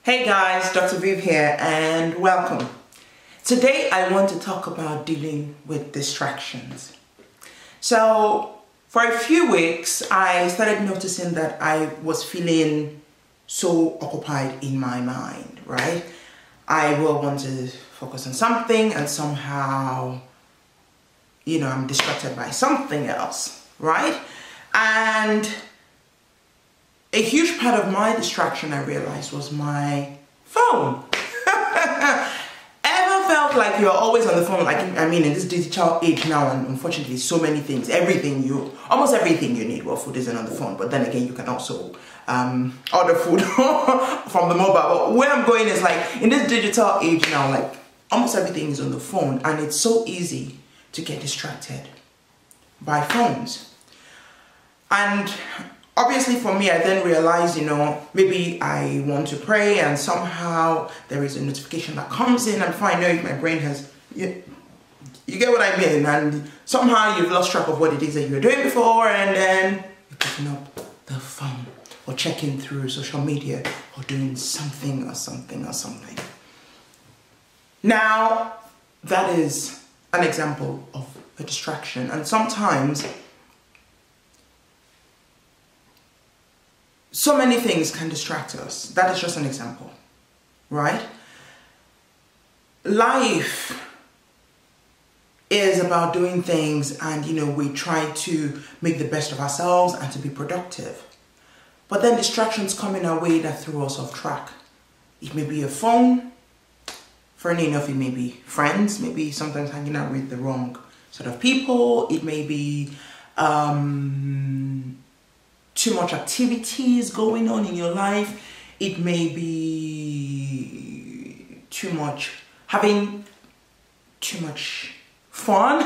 Hey guys, Dr. Viv here and welcome. Today I want to talk about dealing with distractions. So for a few weeks I started noticing that I was feeling so occupied in my mind, right? I will want to focus on something and somehow, I'm distracted by something else, right? And a huge part of my distraction, I realized, was my phone. Ever felt like you're always on the phone? In this digital age now, and unfortunately, so many things, almost everything you need, well, food isn't on the phone, but then again, you can also order food from the mobile. But where I'm going is in this digital age now, almost everything is on the phone, and it's so easy to get distracted by phones. And obviously for me, I then realized, maybe I want to pray and somehow there is a notification that comes in, and before I know it, my brain has, you get what I mean? And somehow you've lost track of what it is that you were doing before, and then you're picking up the phone or checking through social media or doing something or something or something. Now, that is an example of a distraction, and sometimes so many things can distract us. That is just an example, right? Life is about doing things and, we try to make the best of ourselves and to be productive. But then distractions come in our way that throw us off track. It may be a phone. Funny enough, it may be friends, maybe sometimes hanging out with the wrong sort of people. It may be too much activities going on in your life. It may be having too much fun.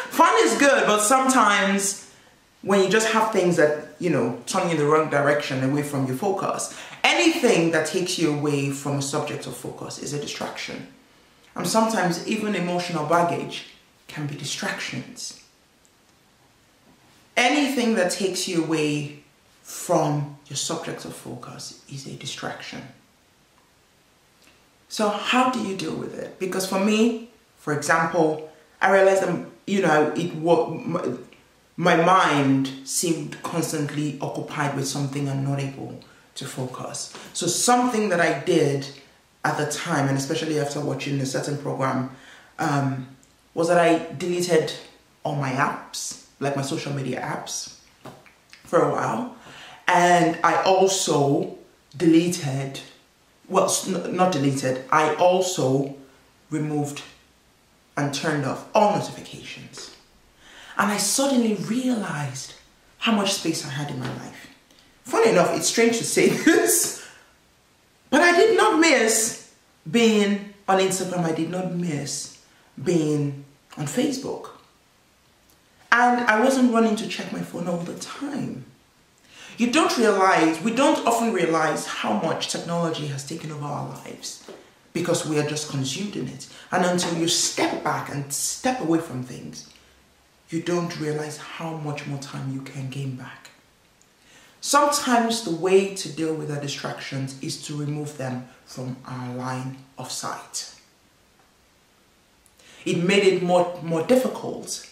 Fun is good, but sometimes when you just have things that, turn you in the wrong direction, away from your focus, anything that takes you away from a subject of focus is a distraction. And sometimes even emotional baggage can be distractions. Anything that takes you away from your subject of focus is a distraction. So how do you deal with it? Because for me, for example, I realized that, my mind seemed constantly occupied with something and not able to focus. So something that I did at the time, and especially after watching a certain program, was that I deleted all my apps, like my social media apps, for a while. And I also I also removed and turned off all notifications. And I suddenly realized how much space I had in my life. Funny enough, it's strange to say this, but I did not miss being on Instagram. I did not miss being on Facebook. And I wasn't running to check my phone all the time. We don't often realize how much technology has taken over our lives because we are just consumed in it. And until you step back and step away from things, you don't realize how much more time you can gain back. Sometimes the way to deal with our distractions is to remove them from our line of sight. It made it more difficult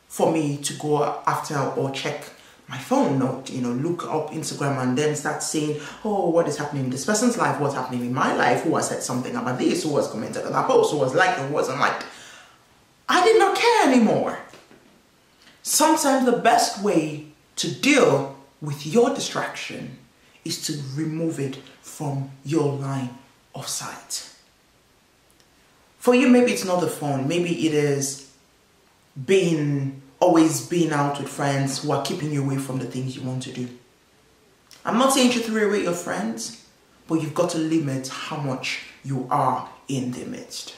for me to go after or check my phone, or look up Instagram and then start saying, oh, what is happening in this person's life, what's happening in my life, who has said something about this, who has commented on that post, who was liked or who wasn't liked. I did not care anymore. Sometimes the best way to deal with your distraction is to remove it from your line of sight. For you, maybe it's not the phone, maybe it is always being out with friends who are keeping you away from the things you want to do. I'm not saying you throw away your friends, but you've got to limit how much you are in their midst.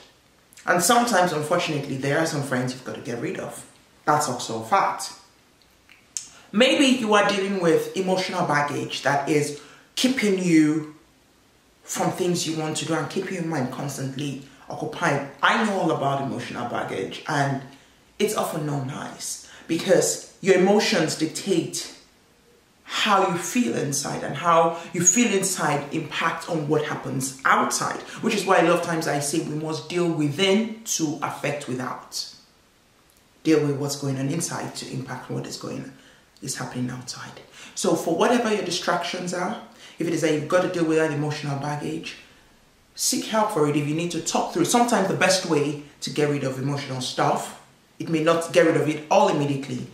And sometimes, unfortunately, there are some friends you've got to get rid of. That's also a fact. Maybe you are dealing with emotional baggage that is keeping you from things you want to do and keeping your mind constantly occupied. I know all about emotional baggage, and it's often not nice because your emotions dictate how you feel inside, and how you feel inside impacts on what happens outside, which is why a lot of times I say we must deal within to affect without. Deal with what's going on inside to impact what is happening outside. So for whatever your distractions are, if it is that you've got to deal with that emotional baggage, seek help for it if you need to talk through it. Sometimes the best way to get rid of emotional stuff, it may not get rid of it all immediately,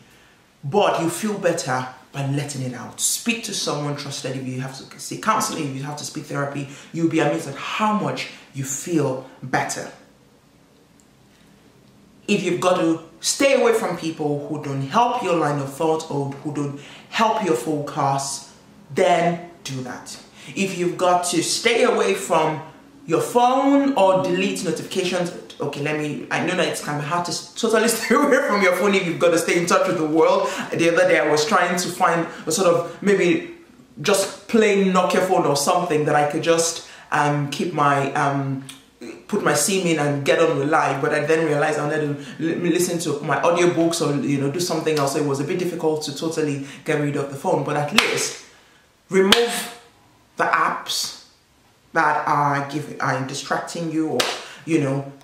but you feel better by letting it out. Speak to someone trusted. If you have to seek counseling, if you have to speak therapy, you'll be amazed at how much you feel better. If you've got to stay away from people who don't help your line of thought or who don't help your focus, then do that. If you've got to stay away from your phone or delete notifications, okay, I know that it's kind of hard to totally stay away from your phone if you've got to stay in touch with the world. The other day I was trying to find a sort of maybe just plain Nokia phone or something that I could just keep my put my SIM in and get on with live, but I then realized I wanted to listen to my audiobooks or do something else. So it was a bit difficult to totally get rid of the phone, but at least remove the apps that are distracting you, or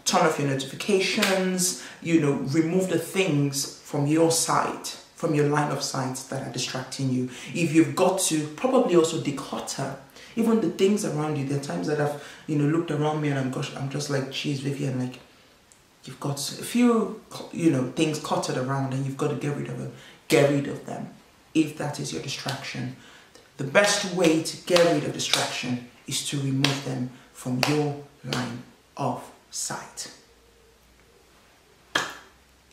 turn off your notifications, remove the things from your side, from your line of sight that are distracting you. If you've got to, probably also declutter even the things around you. There are times that I've looked around me and I'm just like, geez, Vivian, like, you've got a few things cluttered around and you've got to get rid of them. Get rid of them if that is your distraction. The best way to get rid of distraction is to remove them from your line of sight.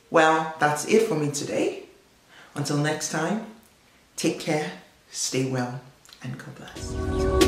Well, that's it for me today. Until next time, take care, stay well, and God bless.